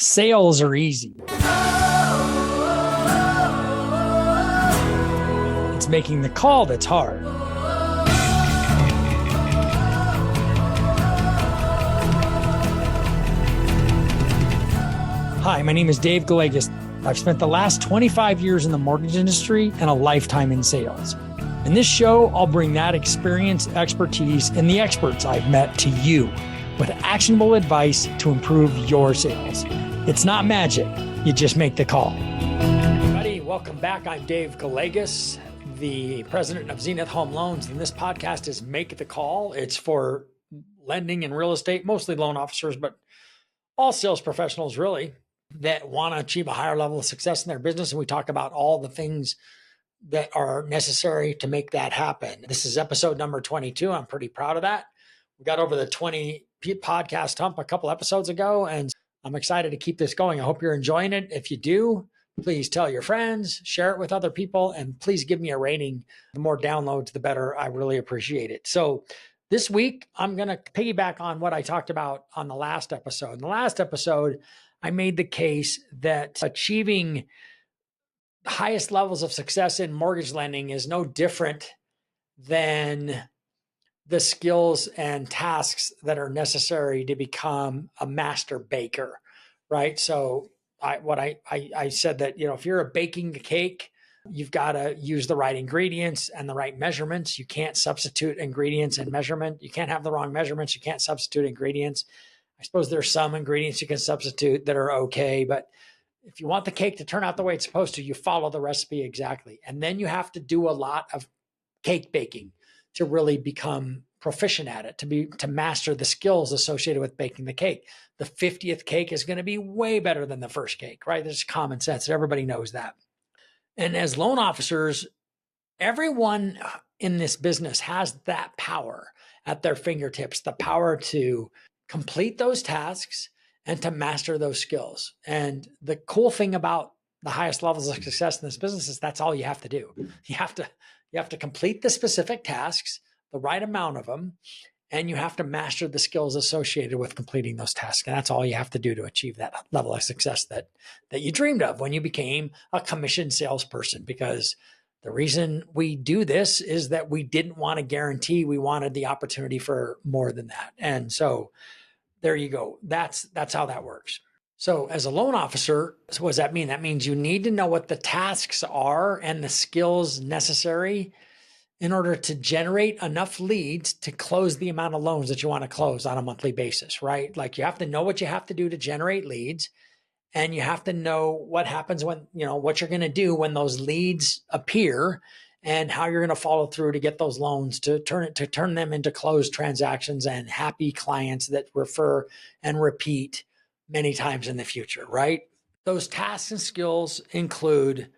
Sales are easy. It's making the call that's hard. Hi, my name is Dave Gallegos. I've spent the last 25 years in the mortgage industry and a lifetime in sales. In this show, I'll bring that experience, expertise, and the experts I've met to you with actionable advice to improve your sales. It's not magic. You just make the call. Everybody, welcome back. I'm Dave Gallegos, the president of Zenith Home Loans, and this podcast is Make the Call. It's for lending and real estate, mostly loan officers, but all sales professionals really that want to achieve a higher level of success in their business. And we talk about all the things that are necessary to make that happen. This is episode number 22. I'm pretty proud of that. We got over the 20 podcast hump a couple episodes ago, and I'm excited to keep this going. I hope you're enjoying it. If you do, please tell your friends, share it with other people, and please give me a rating. The more downloads, the better. I really appreciate it. So this week, I'm going to piggyback on what I talked about on the last episode. In the last episode, I made the case that achieving highest levels of success in mortgage lending is no different than the skills and tasks that are necessary to become a master baker, right? So I said that, if you're baking a cake, you've got to use the right ingredients and the right measurements. You can't substitute ingredients and measurement. You can't have the wrong measurements. You can't substitute ingredients. I suppose there's some ingredients you can substitute that are okay, but if you want the cake to turn out the way it's supposed to, you follow the recipe exactly. And then you have to do a lot of cake baking to really become proficient at it, to master the skills associated with baking the cake. The 50th cake is going to be way better than the first cake, right? There's common sense. Everybody knows that. And as loan officers, everyone in this business has that power at their fingertips, the power to complete those tasks and to master those skills. And the cool thing about the highest levels of success in this business is that's all you have to do. You have to complete the specific tasks, the right amount of them, and you have to master the skills associated with completing those tasks. And that's all you have to do to achieve that level of success that you dreamed of when you became a commissioned salesperson. Because the reason we do this is that we didn't want to guarantee, we wanted the opportunity for more than that. And so there you go. That's how that works. So as a loan officer, so what does that mean? That means you need to know what the tasks are and the skills necessary in order to generate enough leads to close the amount of loans that you want to close on a monthly basis, right? Like you have to know what you have to do to generate leads, and you have to know what happens when, what you're going to do when those leads appear and how you're going to follow through to get those loans to turn them into closed transactions and happy clients that refer and repeat many times in the future, right? Those tasks and skills include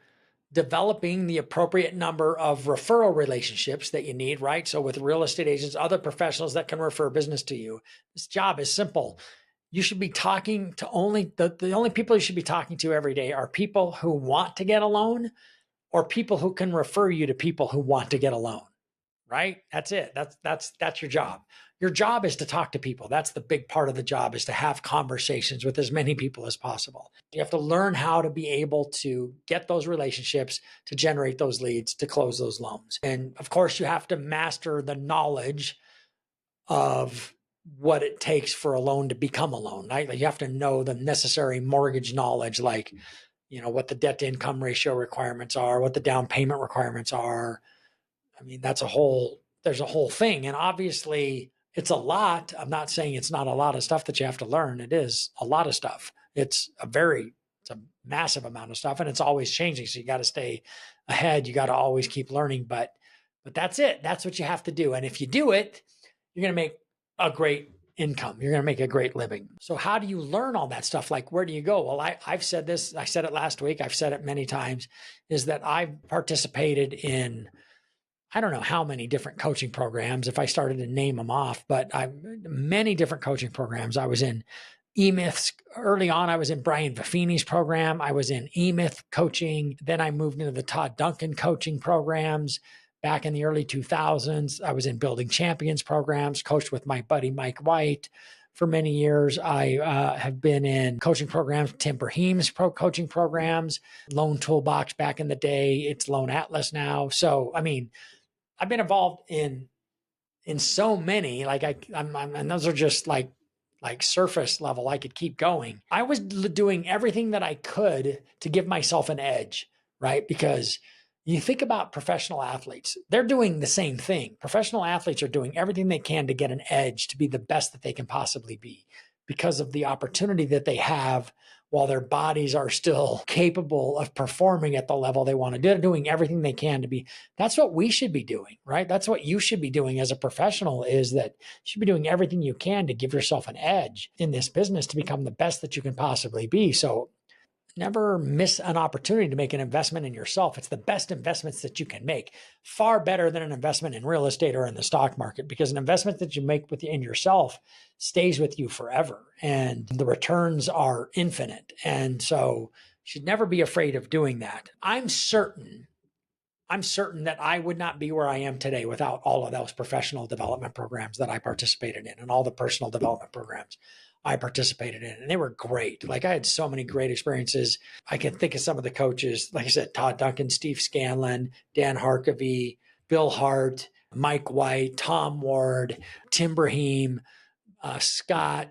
developing the appropriate number of referral relationships that you need, right? So with real estate agents, other professionals that can refer business to you. This job is simple. You should be talking to the only people you should be talking to every day are people who want to get a loan or people who can refer you to people who want to get a loan, right? That's it. That's your job. Your job is to talk to people. That's the big part of the job, is to have conversations with as many people as possible. You have to learn how to be able to get those relationships, to generate those leads, to close those loans. And of course, you have to master the knowledge of what it takes for a loan to become a loan, right? Like you have to know the necessary mortgage knowledge, like what the debt to income ratio requirements are, what the down payment requirements are. I mean, there's a whole thing. And obviously it's a lot. I'm not saying it's not a lot of stuff that you have to learn. It is a lot of stuff. It's a massive amount of stuff, and it's always changing. So you got to stay ahead. You got to always keep learning, but that's it. That's what you have to do. And if you do it, you're going to make a great income. You're going to make a great living. So how do you learn all that stuff? Like, where do you go? Well, I've said this, I said it last week, I've said it many times, is that I've participated in, I don't know how many different coaching programs, if I started to name them off, but many different coaching programs. I was in E-Myths early on. I was in Brian Buffini's program. I was in E-Myth coaching. Then I moved into the Todd Duncan coaching programs. Back in the early 2000s, I was in Building Champions programs, coached with my buddy Mike White. for many years. I have been in coaching programs, Tim Brahim's coaching programs, Loan Toolbox back in the day. It's Loan Atlas now. So, I mean, I've been involved in so many, and those are just like surface level. I could keep going. I was doing everything that I could to give myself an edge, right? Because you think about professional athletes, they're doing the same thing. Professional athletes are doing everything they can to get an edge, to be the best that they can possibly be because of the opportunity that they have while their bodies are still capable of performing at the level they want to do. They're doing everything they can to be. That's what we should be doing, right? That's what you should be doing as a professional, is that you should be doing everything you can to give yourself an edge in this business to become the best that you can possibly be. So never miss an opportunity to make an investment in yourself. It's the best investments that you can make, far better than an investment in real estate or in the stock market, because an investment that you make in yourself stays with you forever and the returns are infinite. And so you should never be afraid of doing that. I'm certain that I would not be where I am today without all of those professional development programs that I participated in and all the personal development programs I participated in. And they were great. Like, I had so many great experiences. I can think of some of the coaches, like I said, Todd Duncan, Steve Scanlon, Dan Harkavy, Bill Hart, Mike White, Tom Ward, Tim Brahim, Scott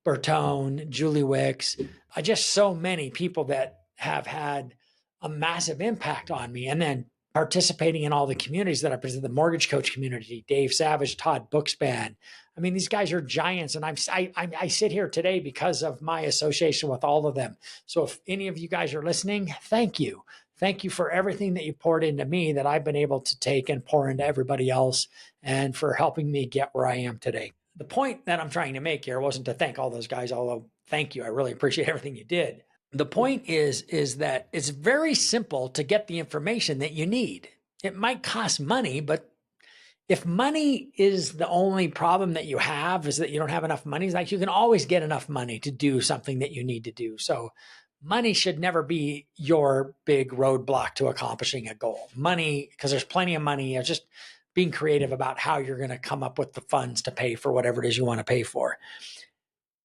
Bertone, Julie Wicks. Just so many people that have had a massive impact on me. And then participating in all the communities that I present, the mortgage coach community, Dave Savage, Todd Bookspan. I mean, these guys are giants. And I sit here today because of my association with all of them. So if any of you guys are listening, thank you. Thank you for everything that you poured into me that I've been able to take and pour into everybody else, and for helping me get where I am today. The point that I'm trying to make here wasn't to thank all those guys, although thank you. I really appreciate everything you did. The point is that it's very simple to get the information that you need. It might cost money, but if money is the only problem that you have, is that you don't have enough money, it's like you can always get enough money to do something that you need to do. So money should never be your big roadblock to accomplishing a goal. Money, because there's plenty of money, just being creative about how you're going to come up with the funds to pay for whatever it is you want to pay for.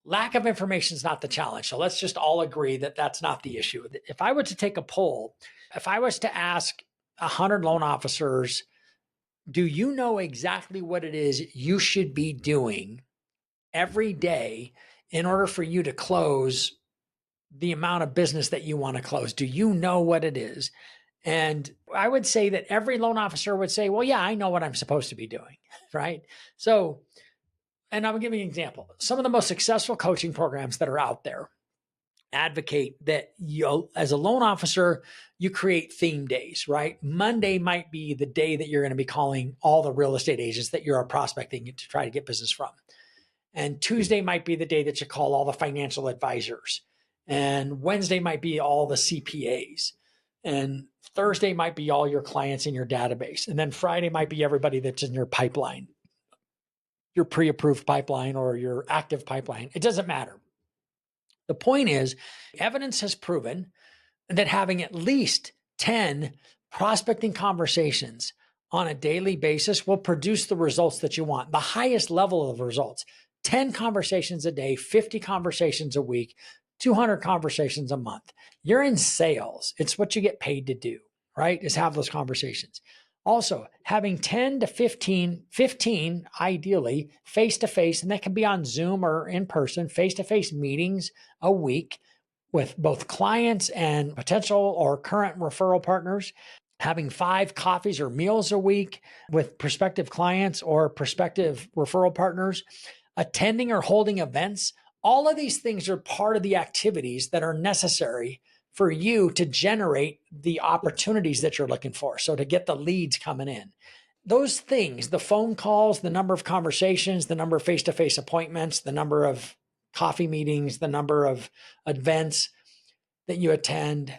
Lack of information is not the challenge. So let's just all agree that that's not the issue. If I were to take a poll, if I was to ask 100 loan officers, do you know exactly what it is you should be doing every day in order for you to close the amount of business that you want to close? Do you know what it is? And I would say that every loan officer would say, well, yeah, I know what I'm supposed to be doing, right? So, and I'm giving you an example. Some of the most successful coaching programs that are out there advocate that you, as a loan officer, you create theme days, right? Monday might be the day that you're going to be calling all the real estate agents that you're prospecting to try to get business from. And Tuesday might be the day that you call all the financial advisors. And Wednesday might be all the CPAs. And Thursday might be all your clients in your database. And then Friday might be everybody that's in your pipeline, your pre-approved pipeline or your active pipeline. It doesn't matter. The point is, evidence has proven that having at least 10 prospecting conversations on a daily basis will produce the results that you want, the highest level of results. 10 conversations a day, 50 conversations a week, 200 conversations a month. You're in sales. It's what you get paid to do, right? Is have those conversations. Also, having 10 to 15 ideally face-to-face, and that can be on Zoom or in person, face-to-face meetings a week with both clients and potential or current referral partners. Having 5 coffees or meals a week with prospective clients or prospective referral partners. Attending or holding events. All of these things are part of the activities that are necessary for you to generate the opportunities that you're looking for. So to get the leads coming in. Those things, the phone calls, the number of conversations, the number of face-to-face appointments, the number of coffee meetings, the number of events that you attend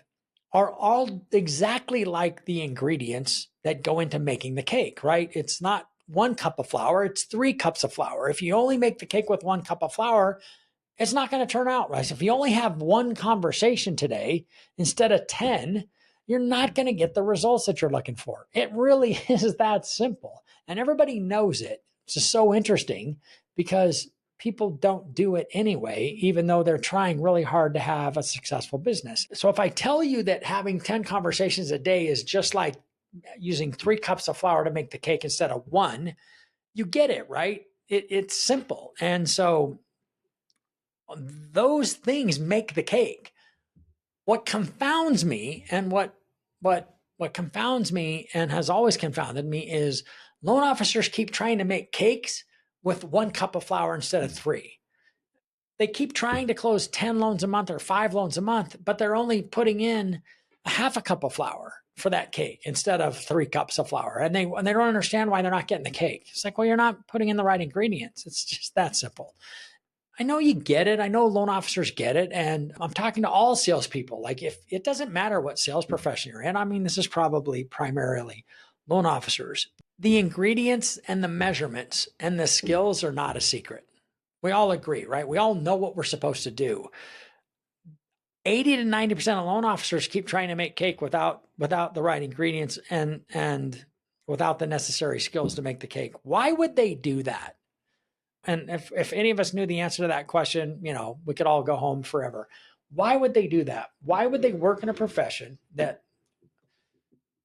are all exactly like the ingredients that go into making the cake, right? It's not 1 cup of flour, it's 3 cups of flour. If you only make the cake with 1 cup of flour, it's not going to turn out right. So if you only have 1 conversation today instead of 10, you're not going to get the results that you're looking for. It really is that simple. And everybody knows it. It's just so interesting because people don't do it anyway, even though they're trying really hard to have a successful business. So if I tell you that having 10 conversations a day is just like using 3 cups of flour to make the cake instead of 1, you get it, right? It's simple. And so those things make the cake. What confounds me and what confounds me and has always confounded me is loan officers keep trying to make cakes with 1 cup of flour instead of 3. They keep trying to close 10 loans a month or 5 loans a month, but they're only putting in a half a cup of flour for that cake instead of 3 cups of flour. And they don't understand why they're not getting the cake. It's like, well, you're not putting in the right ingredients. It's just that simple. I know you get it. I know loan officers get it. And I'm talking to all salespeople. Like, if it doesn't matter what sales profession you're in, I mean, this is probably primarily loan officers. The ingredients and the measurements and the skills are not a secret. We all agree, right? We all know what we're supposed to do. 80 to 90% of loan officers keep trying to make cake without the right ingredients and without the necessary skills to make the cake. Why would they do that? And if any of us knew the answer to that question, we could all go home forever. Why would they do that? Why would they work in a profession that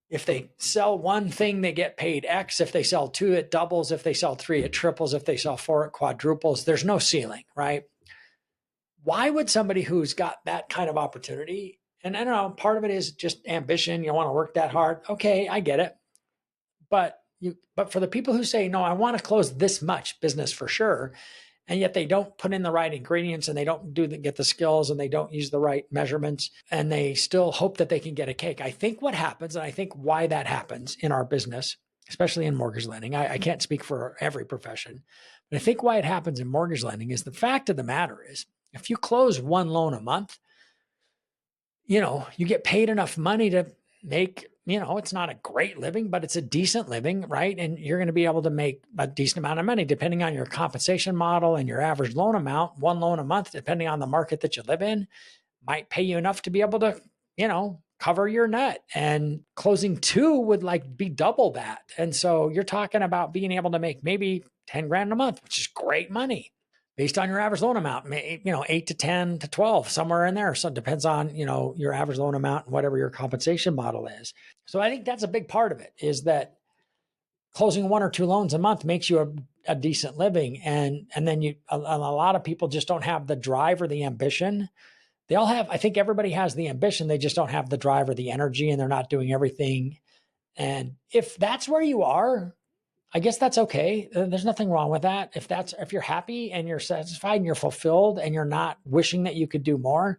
if they sell 1 thing, they get paid X. If they sell 2, it doubles. If they sell 3, it triples. If they sell 4, it quadruples. There's no ceiling, right? Why would somebody who's got that kind of opportunity, and I don't know, part of it is just ambition. You want to work that hard. Okay, I get it. But for the people who say, no, I want to close this much business for sure, and yet they don't put in the right ingredients and they don't get the skills and they don't use the right measurements and they still hope that they can get a cake. I think what happens, and I think why that happens in our business, especially in mortgage lending, I can't speak for every profession, but I think why it happens in mortgage lending is the fact of the matter is if you close 1 loan a month, you get paid enough money to make, it's not a great living, but it's a decent living, right? And you're going to be able to make a decent amount of money depending on your compensation model and your average loan amount. 1 loan a month, depending on the market that you live in, might pay you enough to be able to, cover your nut. And closing 2 would be double that. And so you're talking about being able to make maybe 10 grand a month, which is great money based on your average loan amount, 8 to 10 to 12, somewhere in there. So it depends on, your average loan amount and whatever your compensation model is. So I think that's a big part of it, is that closing 1 or 2 loans a month makes you a decent living. And then a lot of people just don't have the drive or the ambition. I think everybody has the ambition. They just don't have the drive or the energy, and they're not doing everything. And if that's where you are, I guess that's okay. There's nothing wrong with that. If you're happy and you're satisfied and you're fulfilled and you're not wishing that you could do more,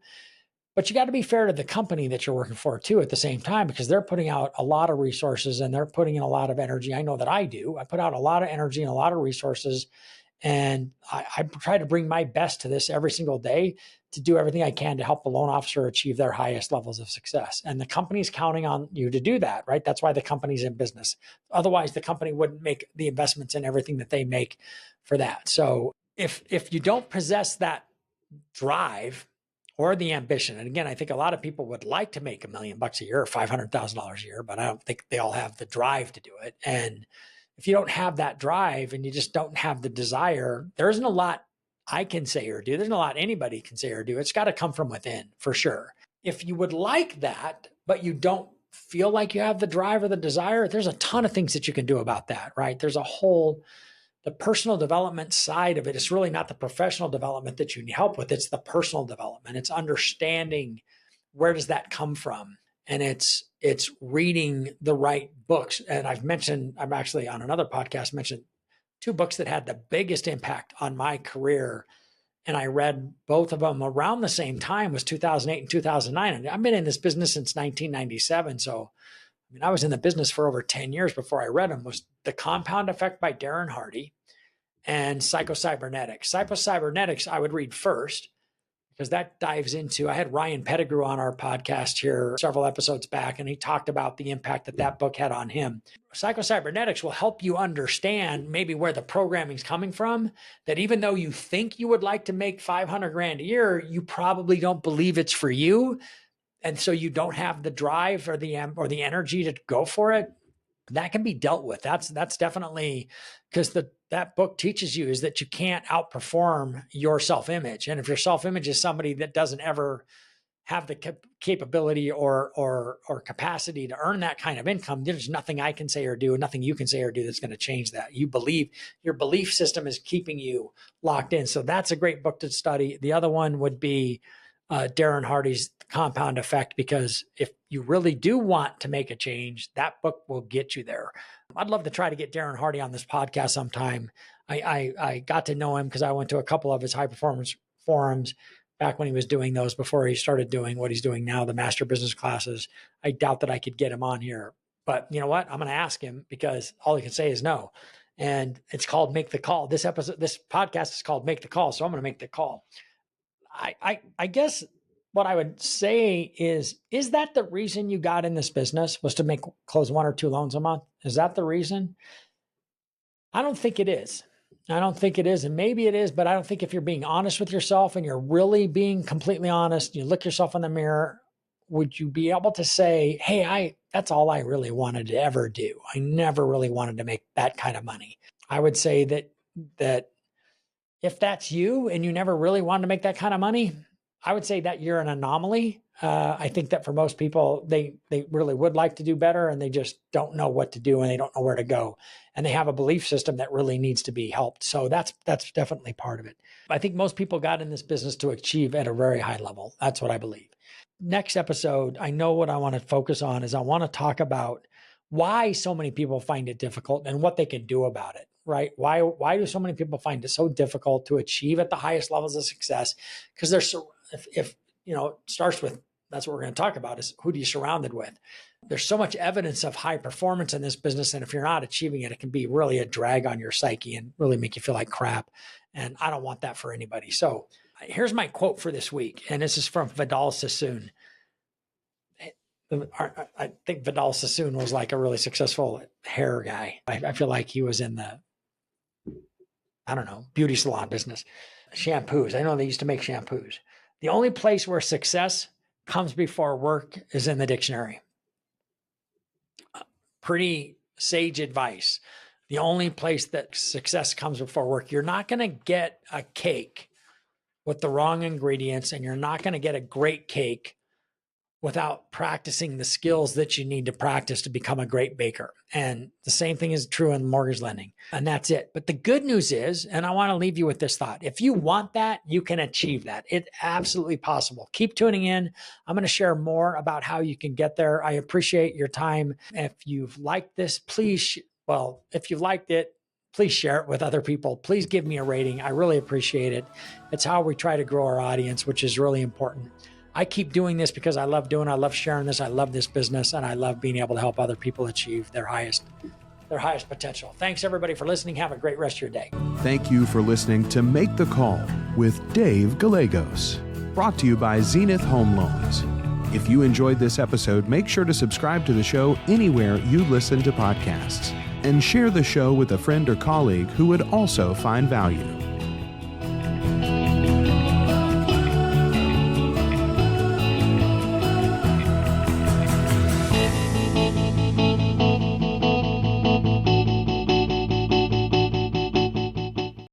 but you got to be fair to the company that you're working for too at the same time, because they're putting out a lot of resources and they're putting in a lot of energy. I know that I do. I put out a lot of energy and a lot of resources, and I try to bring my best to this every single day to do everything I can to help the loan officer achieve their highest levels of success. And the company's counting on you to do that, right? That's why the company's in business. Otherwise, the company wouldn't make the investments in everything that they make for that. So if you don't possess that drive or the ambition, and again, I think a lot of people would like to make $1 million a year or $500,000 a year, but I don't think they all have the drive to do it. And if you don't have that drive and you just don't have the desire, there isn't a lot I can say or do. There's not a lot anybody can say or do. It's got to come from within for sure. If you would like that, but you don't feel like you have the drive or the desire, there's a ton of things that you can do about that, right? There's the personal development side of it. It's really not the professional development that you need help with. It's the personal development. It's understanding where does that come from? And it's reading the right books. And I'm actually on another podcast mentioned 2 books that had the biggest impact on my career. And I read both of them around the same time, was 2008 and 2009. And I've been in this business since 1997. So, I was in the business for over 10 years before I read them. Was The Compound Effect by Darren Hardy and Psycho-Cybernetics. Psycho-Cybernetics I would read first, because that dives into, I had Ryan Pettigrew on our podcast here several episodes back, and he talked about the impact that book had on him. Psycho-Cybernetics will help you understand maybe where the programming's coming from, that even though you think you would like to make 500 grand a year, you probably don't believe it's for you. And so you don't have the drive or the energy to go for it. that can be dealt with. That's definitely, because that book teaches you is that you can't outperform your self-image. And if your self-image is somebody that doesn't ever have the capability or capacity to earn that kind of income, there's nothing I can say or do, nothing you can say or do that's going to change that. You believe, your belief system is keeping you locked in. So that's a great book to study. The other one would be Darren Hardy's Compound Effect, because if you really do want to make a change, that book will get you there. I'd love to try to get Darren Hardy on this podcast sometime. I got to know him because I went to a couple of his high performance forums back when he was doing those, before he started doing what he's doing now, the master business classes. I doubt that I could get him on here, but you know what? I'm going to ask him, because all he can say is no. And it's called Make the Call. This podcast is called Make the Call. So I'm going to make the call. I guess what I would say is that the reason you got in this business was to close 1 or 2 loans a month? Is that the reason? I don't think it is. And maybe it is, but I don't think, if you're being honest with yourself and you're really being completely honest, you look yourself in the mirror, would you be able to say, hey, that's all I really wanted to ever do. I never really wanted to make that kind of money. I would say that if that's you and you never really wanted to make that kind of money, I would say that you're an anomaly. I think that for most people, they really would like to do better, and they just don't know what to do, and they don't know where to go. And they have a belief system that really needs to be helped. So that's definitely part of it. I think most people got in this business to achieve at a very high level. That's what I believe. Next episode, I know what I want to focus on is I want to talk about why so many people find it difficult and what they can do about it, right? Why do so many people find it so difficult to achieve at the highest levels of success? Because if it starts with, that's what we're going to talk about, is who do you surrounded with? There's so much evidence of high performance in this business. And if you're not achieving it, it can be really a drag on your psyche and really make you feel like crap. And I don't want that for anybody. So here's my quote for this week. And this is from Vidal Sassoon. I think Vidal Sassoon was like a really successful hair guy. I feel like he was in the, beauty salon business. Shampoos. I know they used to make shampoos. The only place where success comes before work is in the dictionary. Pretty sage advice. The only place that success comes before work. You're not going to get a cake with the wrong ingredients, and you're not going to get a great cake without practicing the skills that you need to practice to become a great baker. And the same thing is true in mortgage lending. And that's it. But the good news is, and I want to leave you with this thought, if you want that, you can achieve that. It's absolutely possible. Keep tuning in. I'm going to share more about how you can get there. I appreciate your time. If you've liked this, if you liked it, please share it with other people. Please give me a rating. I really appreciate it. It's how we try to grow our audience, which is really important. I keep doing this because I love sharing this. I love this business, and I love being able to help other people achieve their highest potential. Thanks everybody for listening. Have a great rest of your day. Thank you for listening to Make the Call with Dave Gallegos, brought to you by Zenith Home Loans. If you enjoyed this episode, make sure to subscribe to the show anywhere you listen to podcasts, and share the show with a friend or colleague who would also find value.